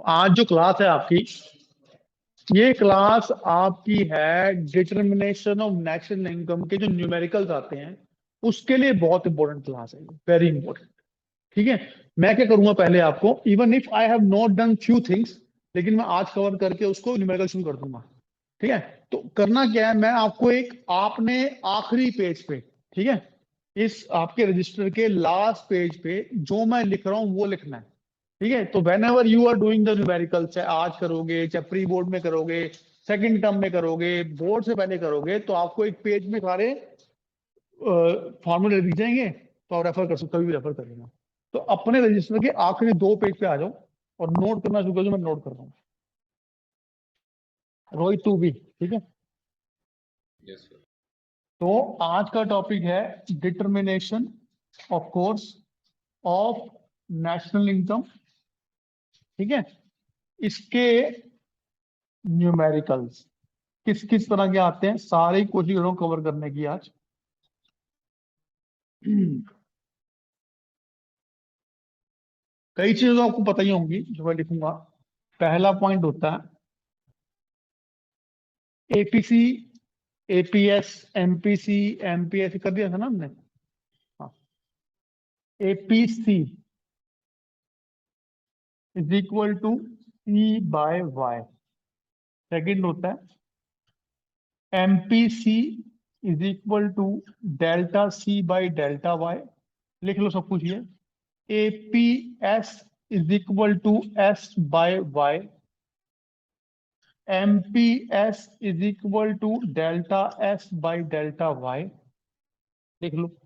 आज जो क्लास है आपकी, ये क्लास आपकी है डिटर्मिनेशन ऑफ नेशनल इनकम के जो न्यूमेरिकल्स आते हैं उसके लिए बहुत इंपॉर्टेंट क्लास है, वेरी इंपॉर्टेंट। ठीक है। मैं क्या करूंगा, पहले आपको even if I have not done few things, लेकिन मैं आज कवर करके उसको न्यूमेरिकल शुरू कर दूंगा। ठीक है। तो करना क्या है, मैं आपको एक आपने आखिरी पेज पे, ठीक है, इस आपके रजिस्टर के लास्ट पेज पे जो मैं लिख रहा हूं वो लिखना है। ठीक है। तो whenever you are doing the numerical, चाहे आज करोगे, चाहे प्री बोर्ड में करोगे, सेकंड टर्म में करोगे, बोर्ड से पहले करोगे, तो आपको एक पेज में सारे फॉर्मूले दिख जाएंगे, तो आप रेफर कर सकते, कभी भी रेफर कर लेना। तो अपने रजिस्टर के आखिरी दो पेज पे आ जाओ और नोट करना शुरू कर दो। मैं नोट कर रहा हूँ, रोहित टू बी। ठीक है। Yes sir. तो आज का टॉपिक है determination of course of national income. ठीक है। इसके न्यूमेरिकल्स किस किस तरह के आते हैं, सारी कोशिश करो कवर करने की आज। कई चीजें तो आपको पता ही होंगी जो मैं लिखूंगा। पहला पॉइंट होता है एपीसी, एपीएस, एमपीसी, एमपीएस कर दिया था ना हमने। हाँ। APC is equal to C by Y. Second होता है MPC is equal to delta C by delta Y. लिख लो सब कुछ ये। APS is equal to S by Y. MPS is equal to delta S by delta Y. लिख लो।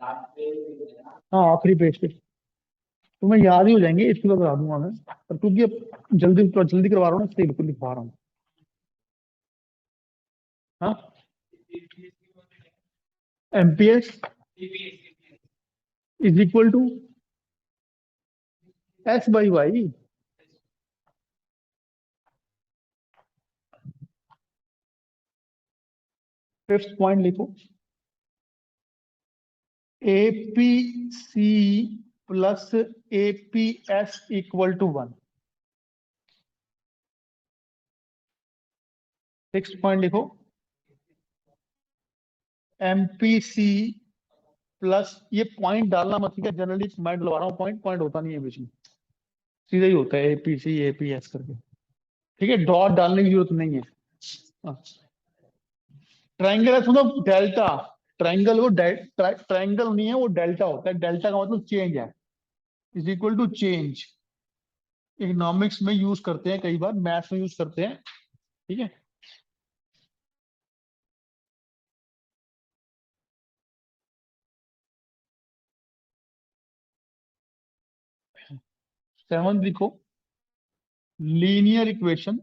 हाँ, आखिरी पेज पे तुम्हें याद ही हो जाएंगे, इसके बाद बता दूंगा मैं, पर क्योंकि अब जल्दी जल्दी करवा रहा हूँ ना, इसलिए बिल्कुल लिखवा रहा हूँ। हाँ। MPS is equal to S by Y. Fifth point लिखो, APC plus APS equal to 1। Six point लिखो, एमपीसी प्लस, ये पॉइंट डालना मत, ठीक है, जनरली मैं डलवा रहा हूँ पॉइंट, पॉइंट होता नहीं है बीच में, सीधा ही होता है एपीसी एपीएस करके। ठीक है, डॉट डालने की जरूरत नहीं है। हाँ। ट्राइंगल है, सुनो, डेल्टा। ट्राइंगल वो ट्राइंगल नहीं है, वो डेल्टा होता है। डेल्टा का मतलब चेंज है, is equal to change. Economics में यूज करते हैं, कई बार मैथ्स में यूज करते हैं। ठीक है। सेवन लिखो, linear equation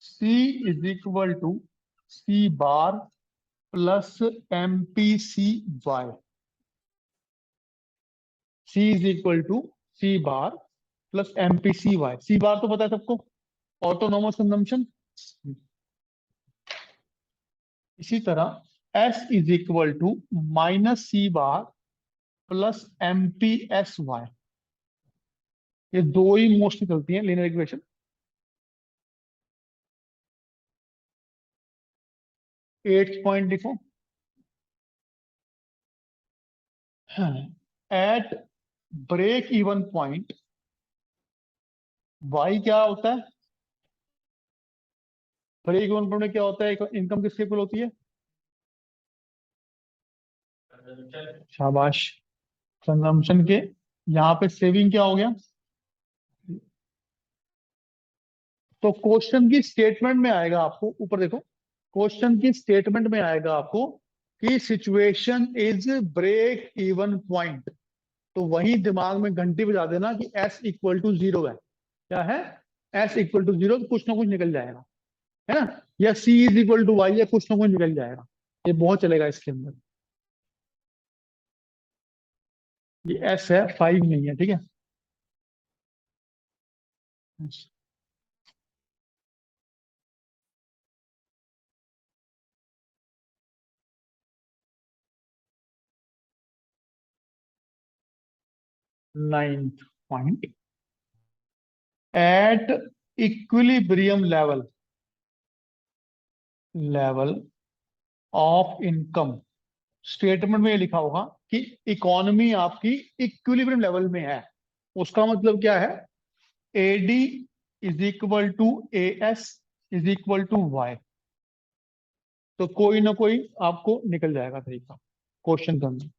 C is equal to C bar plus M P C Y. C is equal to C bar plus M P C Y. C bar तो पता है सबको, ऑटोनोमस कंजम्पशन। इसी तरह S is equal to minus C bar plus M P S Y. ये दो ही mostly चलती हैं लीनियर इक्वेशन। एट पॉइंट लिखो, at break even point Y क्या होता है, ब्रेक इवन पॉइंट में क्या होता है, इनकम किसके इक्वल होती है। शाबाश। कंजम्पशन के। यहाँ पे सेविंग क्या हो गया। तो क्वेश्चन की स्टेटमेंट में आएगा आपको, ऊपर देखो, क्वेश्चन की स्टेटमेंट में आएगा आपको कि situation is break even point. तो वही दिमाग में घंटी बजा देना कि एस इक्वल टू जीरो है। क्या है, एस इक्वल टू जीरो, तो कुछ ना कुछ निकल जाएगा, है ना। या सी इज इक्वल टू वाई, या कुछ ना कुछ निकल जाएगा। ये बहुत चलेगा इसके अंदर। ये एस है, फाइव नहीं है। ठीक है। 9th point, at equilibrium level of income. Statement में ये लिखा होगा कि इकोनॉमी आपकी इक्विलिब्रियम लेवल में है। उसका मतलब क्या है? AD is equal to AS is equal to Y. तो कोई ना कोई आपको निकल जाएगा तरीका क्वेश्चन के अंदर।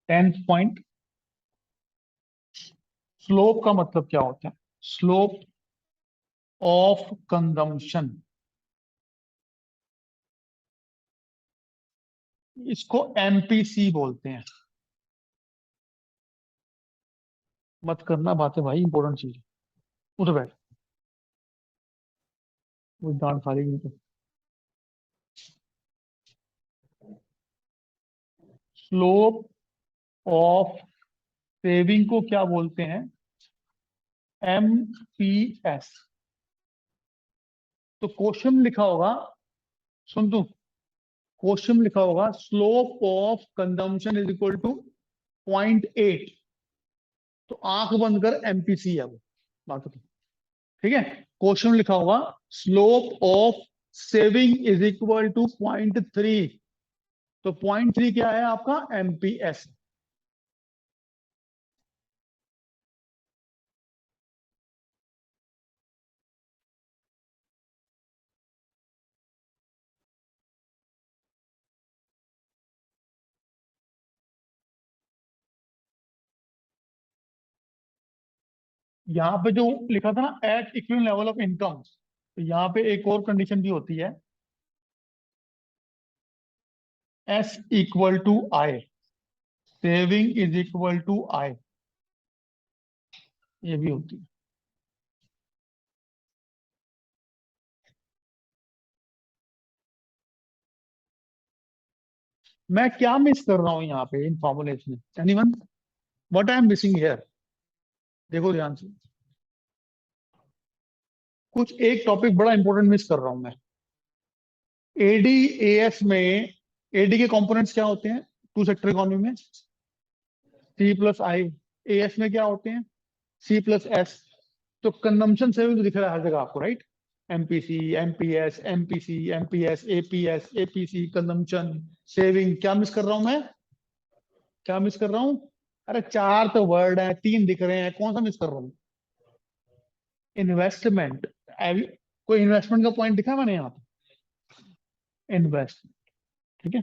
टेंथ पॉइंट, स्लोप का मतलब क्या होता है? स्लोप ऑफ कंजम्पशन, इसको एमपीसी बोलते हैं। मत करना बातें भाई, इंपॉर्टेंट चीज। उधर बैठ, वो डांट खा लेगी तो। स्लोप ऑफ सेविंग को क्या बोलते हैं? एमपीएस। तो क्वेश्चन लिखा होगा, सुन तू, क्वेश्चन लिखा होगा slope of consumption is equal to 0.8। तो आंख बंद कर, एमपीसी है वो बात तो। ठीक है, क्वेश्चन लिखा होगा slope of saving is equal to 0.3। तो 0.3 क्या है आपका? एमपीएस। यहाँ पे जो लिखा था ना, at equivalent level of income, तो यहाँ पे एक और कंडीशन भी होती है, S equal to I, saving is equal to I, ये भी होती है। मैं क्या मिस कर रहा हूं यहाँ पे इन फॉर्मूलेस में? Anyone? What I am missing here? देखो ध्यान से, कुछ एक टॉपिक बड़ा इंपॉर्टेंट मिस कर रहा हूं मैं। एडी एएस में एडी के कंपोनेंट्स क्या होते हैं टू सेक्टर इकोनॉमी में? सी प्लस आई। एएस में क्या होते हैं? C plus S. तो कंजम्पशन सेविंग दिख रहा है हर जगह आपको, right? MPC, MPS, MPC, MPS, APS, APC, consumption, saving. क्या मिस कर रहा हूं मैं? क्या मिस कर रहा हूं? अरे चार तो वर्ड है, तीन दिख रहे हैं, कौन सा मिस कर रहा हूं? इन्वेस्टमेंट। कोई इन्वेस्टमेंट का पॉइंट दिखा मैंने यहाँ पे? इन्वेस्टमेंट। ठीक है,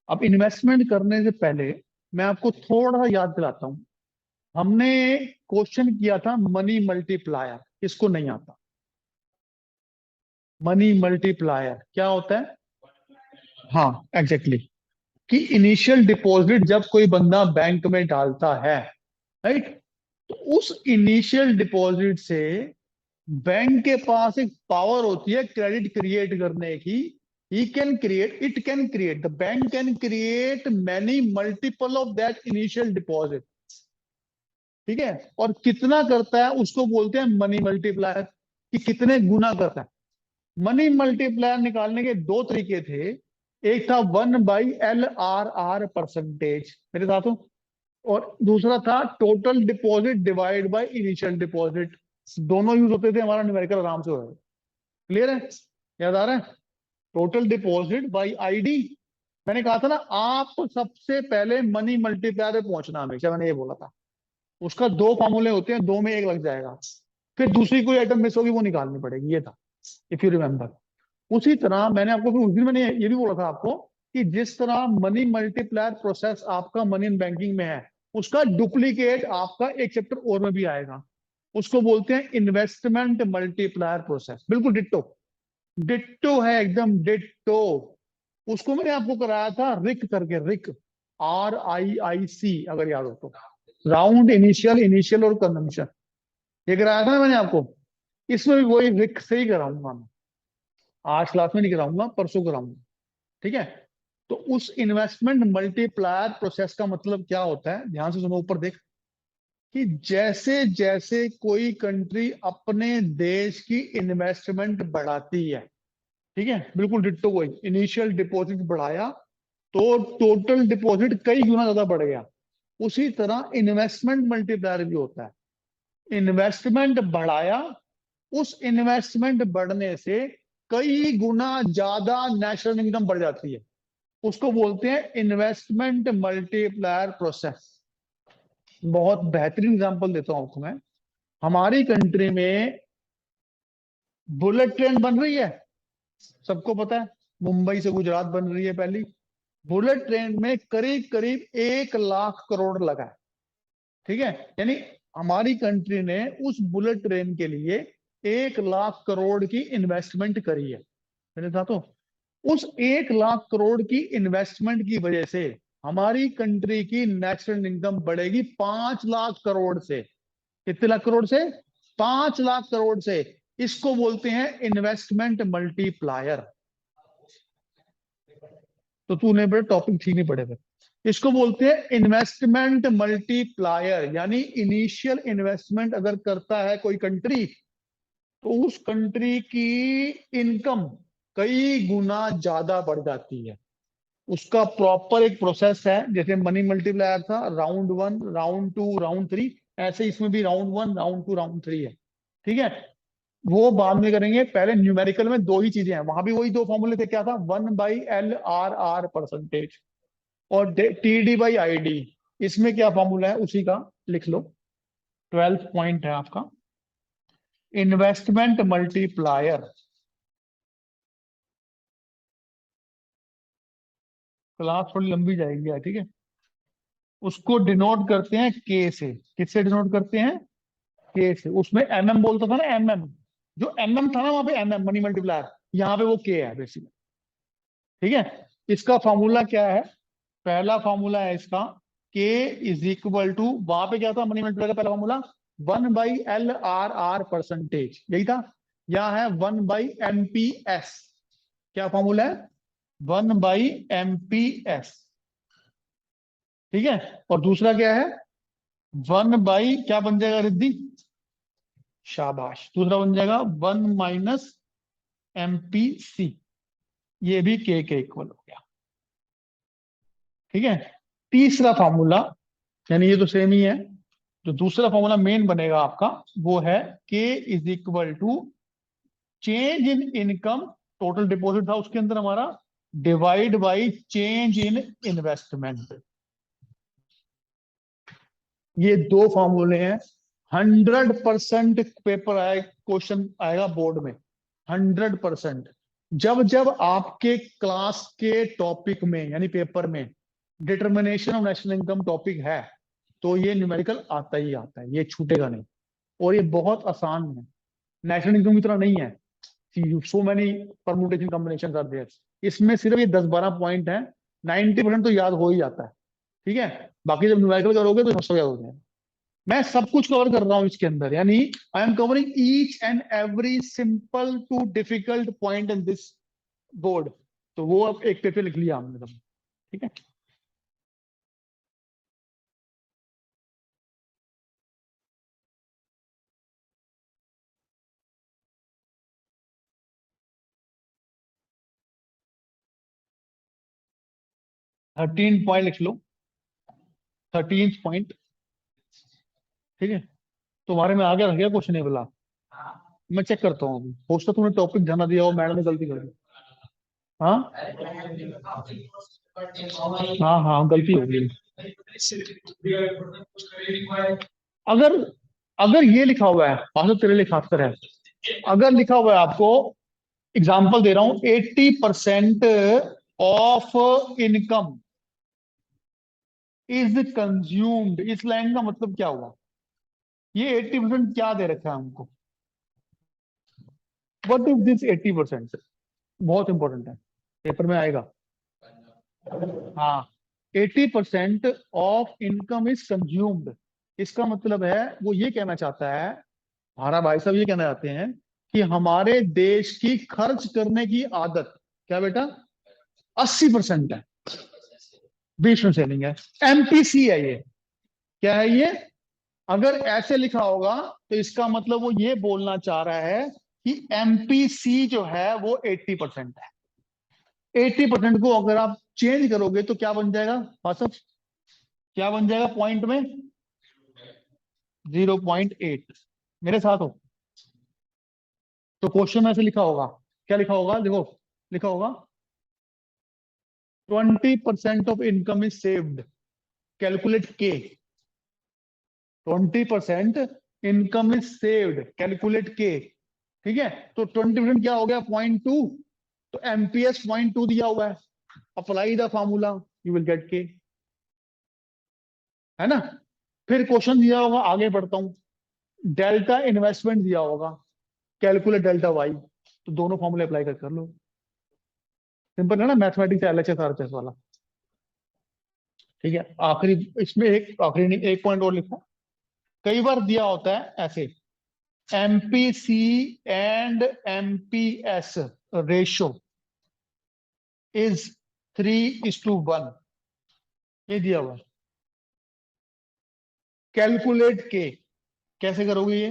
अब इन्वेस्टमेंट करने से पहले मैं आपको थोड़ा सा याद दिलाता हूं। हमने क्वेश्चन किया था मनी मल्टीप्लायर, इसको नहीं आता। मनी मल्टीप्लायर क्या होता है? हाँ एग्जैक्टली, कि इनिशियल डिपॉजिट जब कोई बंदा बैंक में डालता है, राइट, तो उस इनिशियल डिपॉजिट से बैंक के पास एक पावर होती है क्रेडिट क्रिएट करने की। He can create, it can create, the bank can create many multiple of that initial deposit. ठीक है, और कितना करता है उसको बोलते हैं मनी मल्टीप्लायर, कि कितने गुना करता है। मनी मल्टीप्लायर निकालने के दो तरीके थे। एक था 1/LRR परसेंटेज, मेरे साथ हो, और दूसरा था total deposit divide by initial deposit. दोनों यूज होते थे, हमारा न्यूमेरिकल आराम से हो रहा है। क्लियर है? याद आ रहा है? Total deposit bye ID. मैंने कहा था ना, आप सबसे पहले मनी मल्टीप्लायर पे पहुंचना, हमेशा मैंने ये बोला था। उसका दो फॉर्मूले होते हैं, दो में एक लग जाएगा, फिर दूसरी कोई आइटम मिस होगी वो निकालनी पड़ेगी, ये था, इफ यू रिमेम्बर। उसी तरह मैंने आपको फिर उस दिन मैंने ये भी बोला था आपको, कि जिस तरह मनी मल्टीप्लायर प्रोसेस आपका मनी इन बैंकिंग में है, उसका डुप्लीकेट आपका एक चैप्टर और में भी आएगा। उसको बोलते हैं इन्वेस्टमेंट मल्टीप्लायर प्रोसेस। बिल्कुल डिट्टो, डिट्टो है, एकदम डिट्टो। उसको मैंने आपको कराया था रिक करके, रिक, RIIC, अगर याद हो तो, राउंड इनिशियल, इनिशियल और कंजम्पशन, ये कराया था ना मैंने आपको। इसमें भी वही रिक से ही कराऊंगा मैं, आज क्लास में नहीं कराऊंगा, परसों कराऊंगा। ठीक है, तो उस इन्वेस्टमेंट मल्टीप्लायर प्रोसेस का मतलब क्या होता है, ध्यान से सुनो, ऊपर देख, कि जैसे जैसे कोई कंट्री अपने देश की इन्वेस्टमेंट बढ़ाती है, ठीक है, बिल्कुल डिट्टो वही, इनिशियल डिपॉजिट बढ़ाया तो टोटल डिपॉजिट कई गुना ज्यादा बढ़ गया। उसी तरह इन्वेस्टमेंट मल्टीप्लायर भी होता है। इन्वेस्टमेंट बढ़ाया, उस इन्वेस्टमेंट बढ़ने से कई गुना ज्यादा नेशनल इनकम बढ़ जाती है। उसको बोलते हैं इन्वेस्टमेंट मल्टीप्लायर प्रोसेस। बहुत बेहतरीन एग्जांपल देता हूं आपको मैं। हमारी कंट्री में बुलेट ट्रेन बन रही है, सबको पता है, मुंबई से गुजरात बन रही है पहली। बुलेट ट्रेन में करीब करीब 1 लाख करोड़ लगा है, ठीक है। यानी हमारी कंट्री ने उस बुलेट ट्रेन के लिए 1 लाख करोड़ की इन्वेस्टमेंट करी है, मेरे साथों। उस 1 लाख करोड़ की इन्वेस्टमेंट की वजह से हमारी कंट्री की नेशनल इनकम बढ़ेगी 5 लाख करोड़ से। कितने लाख करोड़ से? 5 लाख करोड़ से। इसको बोलते हैं इन्वेस्टमेंट मल्टीप्लायर। तो तूने बड़े टॉपिक ठीक नहीं पढ़े थे। इसको बोलते हैं इन्वेस्टमेंट मल्टीप्लायर। यानी इनिशियल इन्वेस्टमेंट अगर करता है कोई कंट्री, तो उस कंट्री की इनकम कई गुना ज्यादा बढ़ जाती है। उसका प्रॉपर एक प्रोसेस है। जैसे मनी मल्टीप्लायर था, राउंड 1, राउंड 2, राउंड 3, ऐसे इसमें भी राउंड 1, राउंड 2, राउंड 3 है, ठीक है। वो बाद में करेंगे। पहले न्यूमेरिकल में दो ही चीजें हैं, वहां भी वही दो फॉर्मूले थे। क्या था? 1/LRR परसेंटेज और TD/ID। इसमें क्या फॉर्मूला है उसी का लिख लो। 12th पॉइंट है आपका, इन्वेस्टमेंट मल्टीप्लायर। क्लास थोड़ी लंबी जाएगी यार, ठीक है। उसको डिनोट करते हैं के से। किससे डिनोट करते हैं? के से। उसमें MM बोलता था ना, MM। जो MM था ना वहां पे, MM मनी मल्टीप्लायर, यहाँ पे वो के है बेसिकली, ठीक है। इसका फॉर्मूला क्या है? पहला फॉर्मूला है इसका के इज इक्वल टू, वहां पे क्या था मनी मल्टीप्लायर का पहला फॉर्मूला? 1/LRR परसेंटेज, यही था। यहाँ है 1/MPS। क्या फॉर्मूला है? 1/MPS, ठीक है। और दूसरा क्या है? 1 क्या बन जाएगा रिद्धि? शाबाश, दूसरा बन जाएगा 1 - MPC। ये भी के इक्वल हो गया, ठीक है। तीसरा फॉर्मूला, यानी ये तो सेम ही है। जो दूसरा फॉर्मूला मेन बनेगा आपका, वो है K is equal to change in income. Total deposit था उसके अंदर हमारा, divide by change in investment. ये दो फॉर्मूले हैं। 100% पेपर आए, क्वेश्चन आएगा बोर्ड में, 100%। जब जब आपके क्लास के टॉपिक में यानी पेपर में determination of national income topic है, तो ये न्यूमेरिकल आता ही आता है, ये छूटेगा नहीं। और ये बहुत आसान है, नेशनल इनकम की तरह नहीं है। So many permutation combination are there. इसमें सिर्फ ये 10-12 पॉइंट है, 90% तो याद हो ही जाता है, ठीक है। बाकी जब न्यूमेरिकल करोगे तो सब याद हो जाएगा। मैं सब कुछ कवर कर रहा हूं इसके अंदर, यानी I am covering each and every simple to difficult point in this board. तो वो अब एक पेपर लिख लिया हमने सब, ठीक है। थर्टीन पॉइंट लिख लो, 13th पॉइंट, ठीक है। तुम्हारे में आगे रह गया क्वेश्चन, बोला मैं चेक करता हूँ अभी। हो सकता तुमने टॉपिक ध्यान दिया हो, मैडम ने गलती कर दी। हाँ हाँ हाँ, गलती हो गई। अगर अगर ये लिखा हुआ है, तो तेरे लिए खासकर है। अगर लिखा हुआ है आपको, एग्जाम्पल दे रहा हूं, 80% ऑफ इनकम इज कंज्यूम्ड, इस लाइन का मतलब क्या हुआ? ये 80% क्या दे रखा है हमको? What is this 80%? बहुत इंपॉर्टेंट है, पेपर में आएगा। हाँ, 80% ऑफ इनकम इज कंज्यूम्ड। इसका मतलब है वो ये कहना चाहता है, हमारा भाई साहब ये कहना चाहते हैं कि हमारे देश की खर्च करने की आदत, क्या बेटा, 80% है, 20 में सेविंग है। MPC है ये। क्या है ये? अगर ऐसे लिखा होगा तो इसका मतलब वो ये बोलना चाह रहा है कि एमपीसी जो है वो 80% है। 80% को अगर आप चेंज करोगे तो क्या बन जाएगा फासफ, क्या बन जाएगा पॉइंट में 0.8। मेरे साथ हो? तो क्वेश्चन में ऐसे लिखा होगा, क्या लिखा होगा देखो, लिखा होगा 20% of income is saved, calculate के। 20% इनकम इज सेव्ड, कैलकुलेट के। ठीक है, तो 20% क्या हो गया 0.2, तो एमपीएस 0.2 दिया हुआ है, apply the formula you will get के, है ना। फिर क्वेश्चन दिया होगा, आगे बढ़ता हूं, डेल्टा इन्वेस्टमेंट दिया होगा, कैलकुलेट डेल्टा वाई, तो दोनों फॉर्मूले अप्लाई कर लो। सिंपल है ना, मैथमेटिक्स एलएचएस आरएचएस वाला। ठीक है, आखिरी इसमें एक आखिरी नहीं, एक पॉइंट और लिखा, कई बार दिया होता है ऐसे, MPC and MPS ratio is 3:1, ये दिया हुआ है, कैलकुलेट के। कैसे करोगे ये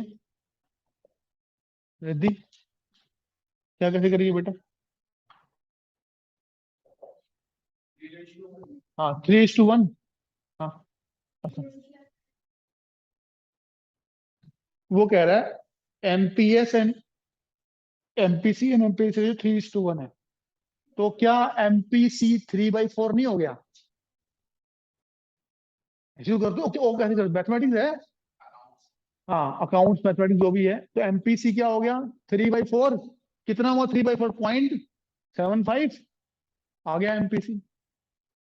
रिद्धि, क्या कैसे करिए बेटा? हाँ 3:1। हाँ अच्छा। वो कह रहा है MPS and MPC and MPS 3:1 है, तो क्या एमपीसी 3/4 नहीं हो गया? शुरू कर दो, वो कैसे कर, मैथमेटिक्स है। हाँ अकाउंट्स मैथमेटिक्स जो भी है, तो एमपीसी क्या हो गया 3/4, कितना हुआ 3/4 0.75, आ गया एमपीसी।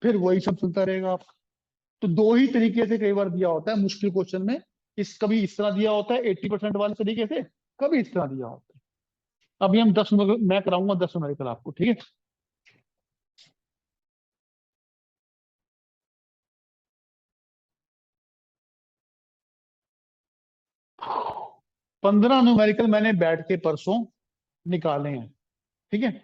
फिर वही सब चलता रहेगा आप। तो दो ही तरीके से कई बार दिया होता है मुश्किल क्वेश्चन में, कभी इस तरह दिया होता है 80% वाले तरीके से, कभी इस तरह दिया होता है। अभी हम 10 मैं कराऊंगा 10 न्यूमेरिकल आपको, ठीक है। 15 न्यूमेरिकल मैंने बैठ के परसों निकाले हैं, ठीक है।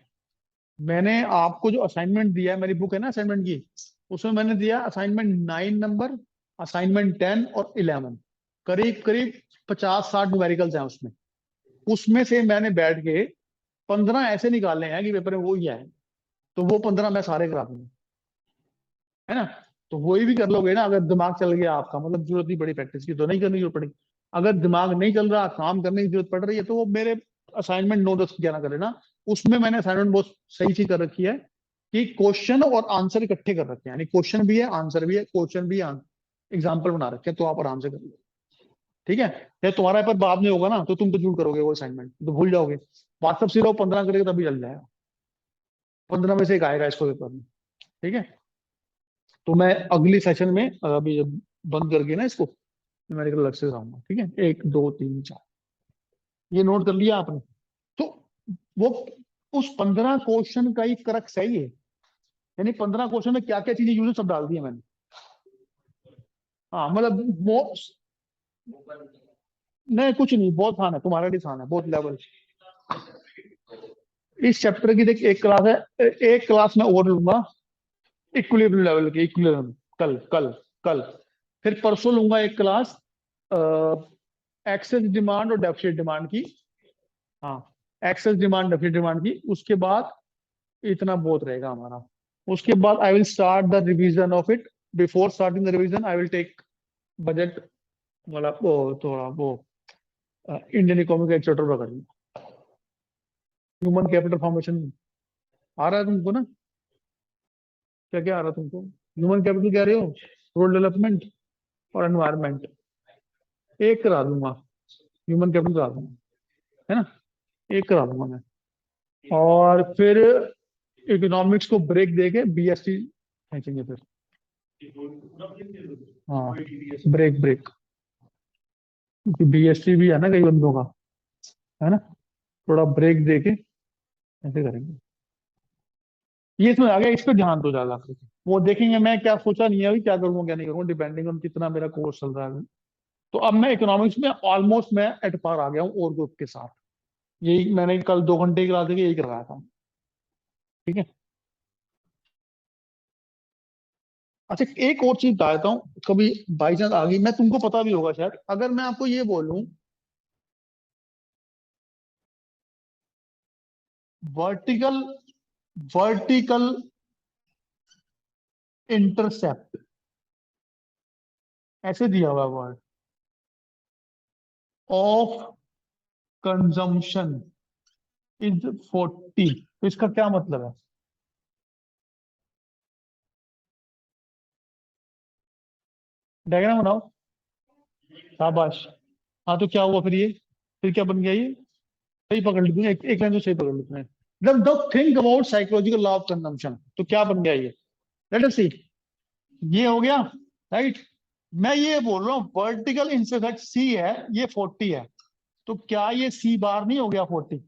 मैंने आपको जो असाइनमेंट दिया है, मेरी बुक है ना असाइनमेंट की, उसमें मैंने दिया असाइनमेंट 9 नंबर, असाइनमेंट 10 और 11, करीब करीब 50-60 न्यूमेरिकल्स हैं उसमें। उसमें से मैंने बैठ के 15 ऐसे निकाले हैं कि पेपर में वो ही आए, तो वो 15 मैं सारे करा दूंगा, है ना। तो वही भी कर लोगे ना, अगर दिमाग चल गया आपका, मतलब जरूरत नहीं पड़ी प्रैक्टिस की, तो नहीं करने की जरूरत पड़ी। अगर दिमाग नहीं चल रहा, काम करने की जरूरत पड़ रही है, तो वो मेरे असाइनमेंट 9, 10, 11 कर लेना। उसमें मैंने असाइनमेंट बहुत सही चीज कर रखी है कि क्वेश्चन और आंसर इकट्ठे कर रखे हैं, यानी क्वेश्चन भी है आंसर भी है, क्वेश्चन भी एग्जाम्पल बना रखे हैं, तो आप आराम से कर लो, ठीक है। या तुम्हारा पेपर बाद में होगा ना, तो तुम तो झूठ करोगे, वो असाइनमेंट तो भूल जाओगे। व्हाट्सएप से लोग 15 करेगा तभी चल जाएगा, 15 में से एक आएगा इसको पेपर में, ठीक है। तो मैं अगली सेशन में अभी जब बंद करके ना इसको, न्यूमेरिकल अलग से कराऊंगा, ठीक है। 1, 2, 3, 4, ये नोट कर लिया आपने। तो वो उस 15 क्वेश्चन का ही क्रक्स है ये, यानी 15 क्वेश्चन में क्या क्या चीजें यूज सब डाल दी है मैंने। हाँ मतलब नहीं कुछ नहीं, बहुत आसान है, तुम्हारा भी आसान है, बहुत लेवल। इस चैप्टर की देख एक क्लास है, एक क्लास में और लूंगा इक्विलिब्रियम लेवल की, इक्विलिब्रियम कल कल कल। फिर परसों लूंगा एक क्लास एक्सेस डिमांड और डेफिसिट डिमांड की। हाँ एक्सेस डिमांड डेफिसिट डिमांड की, उसके बाद इतना बहुत रहेगा हमारा। उसके बाद I will start the revision of it. Before starting the revision I will take budget वाला वो, थोड़ा वो इंडियन इकोनॉमी का एक चैप्टर कर लूंगा। ह्यूमन कैपिटल फॉर्मेशन आ रहा है तुमको ना, क्या क्या आ रहा है तुमको? ह्यूमन कैपिटल कह रहे हो, रूरल डेवलपमेंट और एनवायरमेंट, एक करा दूंगा, ह्यूमन कैपिटल करा दूंगा, है ना, एक करा दूंगा मैं। और फिर इकोनॉमिक्स को ब्रेक देके बीएसटी खींचेंगे फिर। हाँ ब्रेक ब्रेक, क्योंकि बीएसटी भी है ना कई बंदों का, है ना, थोड़ा ब्रेक देके ऐसे करेंगे। ये इसमें आ गया, इस पर ध्यान दो ज्यादा, वो देखेंगे। मैं क्या सोचा नहीं है अभी, क्या करूंगा क्या नहीं करूंगा, डिपेंडिंग ऑन कितना मेरा कोर्स चल रहा है अभी। तो अब मैं इकोनॉमिक्स में ऑलमोस्ट मैं एट पार आ गया हूँ और ग्रुप के साथ। यही मैंने कल 2 घंटे की क्लास देखी, यही करवाया था, ठीक है। अच्छा एक और चीज बता देता हूँ, कभी बाई चांस आ गई, मैं तुमको पता भी होगा शायद, अगर मैं आपको ये बोलूं वर्टिकल वर्टिकल इंटरसेप्ट, ऐसे दिया हुआ वर्ड ऑफ कंजम्पशन इज 40, तो इसका क्या मतलब है? डायग्राम बनाओ। शाबाश। हाँ तो क्या हुआ फिर ये, फिर क्या बन गया ये? सही पकड़ ली तूने, एक लाइन तो सही पकड़ ली तूने। जब जब think about psychological law of consumption, तो क्या बन गया ये? लेट अस सी, ये हो गया, राइट। मैं ये बोल रहा हूँ वर्टिकल इंटरसेक्ट सी है, ये 40 है, तो क्या ये सी बार नहीं हो गया 40?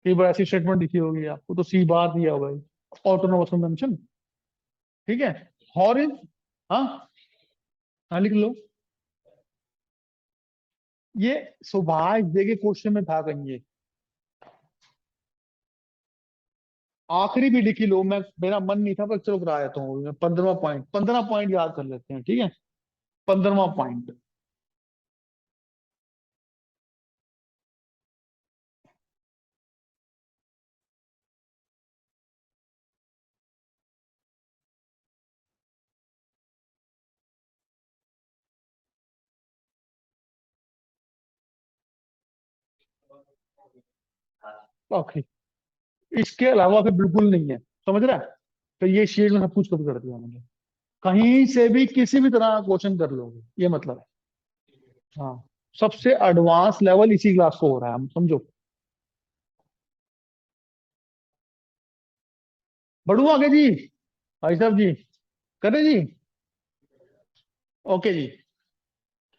कई बार ऐसी स्टेटमेंट दिखी होगी आपको, तो सी बार दिया होगा, ऑटोनोमस कंजम्पशन। ठीक है। हॉरिज, हाँ हाँ लिख लो। ये सुभाष देखे क्वेश्चन में था कहीं ये, आखिरी भी लिखी लो, मैं मेरा मन नहीं था पर चलो करा देता हूँ, मैं 15वां पॉइंट, 15 पॉइंट याद कर लेते हैं, ठीक है। 15वां पॉइंट, आखिरी, इसके अलावा फिर बिल्कुल नहीं है, समझ रहा है? तो ये शेर में सब कुछ कभी कर दिया मैंने, कहीं से भी किसी भी तरह क्वेश्चन कर लोगे, ये मतलब है। हाँ, सबसे एडवांस लेवल इसी क्लास को हो रहा है, हम समझो। बढ़ू आगे जी, भाई साहब जी, करें जी? ओके जी।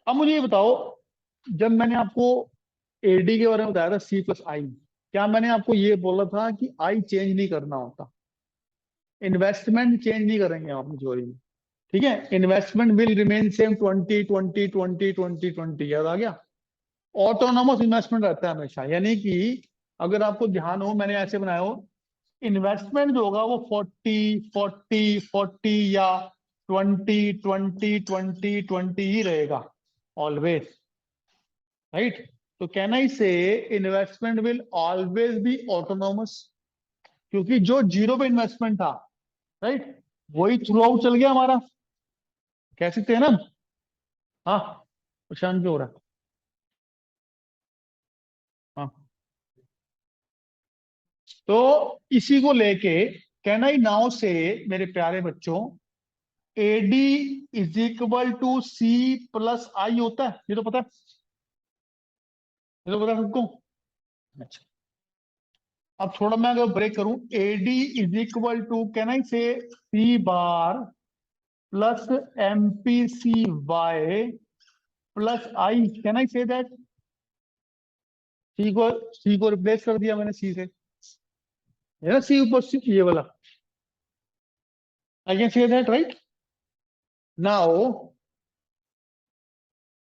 अब मुझे ये बताओ, जब मैंने आपको एडी के बारे में बताया था, C+I, क्या मैंने आपको ये बोला था कि आई चेंज नहीं करना होता? इन्वेस्टमेंट चेंज नहीं करेंगे आप जोड़ी में, ठीक है। इन्वेस्टमेंट विल रिमेन सेम, 20 20 20 20 20, याद आ गया? ऑटोनोमस इन्वेस्टमेंट रहता है हमेशा, यानी कि अगर आपको ध्यान हो, मैंने ऐसे बनाया हो, इन्वेस्टमेंट जो होगा वो 40 40 40 या 20 20 20 20 ही रहेगा, ऑलवेज, राइट। तो कैन आई से investment will always be autonomous, क्योंकि जो जीरो पे इन्वेस्टमेंट था, राइट, वही थ्रू आउट चल गया हमारा, कह सकते हैं ना? हाँ, परेशान क्यों हो रहा है? हाँ, तो इसी को लेके कैन आई नाउ से, मेरे प्यारे बच्चों, AD is equal to C+I होता है, ये तो पता है, ये तो पता है सबको। अच्छा, अब थोड़ा मैं अगर ब्रेक करूं, AD is equal to, can I say C bar plus MPCY plus I, can I say that? सी को रिप्लेस कर दिया मैंने सी से, है ना, सी ऊपर ये वाला, I can say that, right? Now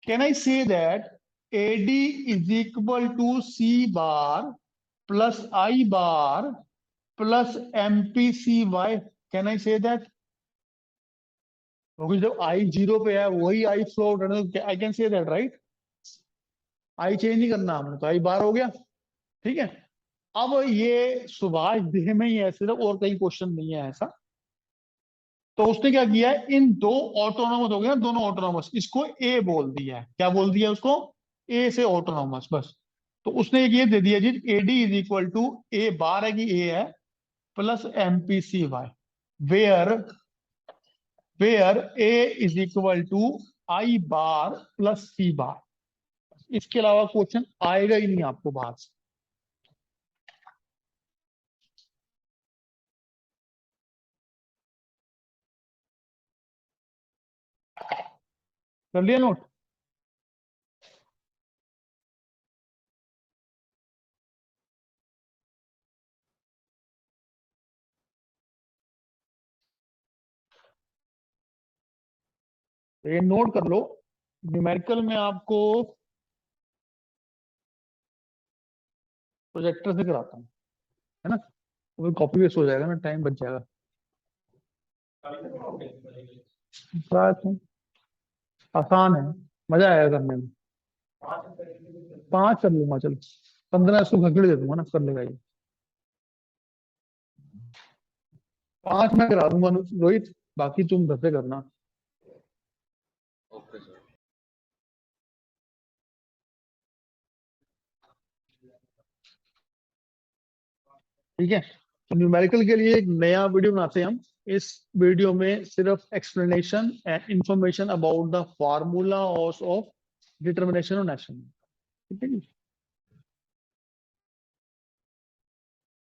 can I say that AD is equal to C bar plus I bar plus MPCY? Can I say that? क्योंकि जब I जीरो पे है, वही I फ्लोट है, I can say that, right? I change नहीं करना हमने, तो I बार हो गया, ठीक है। अब ये सुभाष देह में ही है सिर्फ, और कहीं क्वेश्चन नहीं है ऐसा। तो उसने क्या किया है, इन दो ऑटोनॉमस हो गए ना, दोनों ऑटोनॉमस, इसको ए बोल दिया है, क्या बोल दिया उसको? ए से ऑटोनॉमस, बस। तो उसने ये दे दिया जी, AD is equal to, A bar है कि ए है, plus MPCY, where where A is equal to I bar plus C bar. इसके अलावा क्वेश्चन आएगा ही नहीं आपको बाहर से। कर लिया नोट? तो ये नोट कर लो, न्यूमेरिकल में आपको प्रोजेक्टर से कराता हूँ, है ना। वो कॉपी पेस्ट हो जाएगा ना, टाइम बच जाएगा। बात है, आसान है, मजा आएगा करने में। 5 कर लूंगा, चलो 15 इसको घकड़ दे दूंगा ना, कर लेगा ये। 5 मैं करा दूंगा रोहित, बाकी तुम घर से करना। Okay, sir. ठीक है, तो न्यूमेरिकल के लिए एक नया वीडियो बनाते हैं हम। इस वीडियो में सिर्फ explanation and information about the formula of determination of nation. ठीक है जी।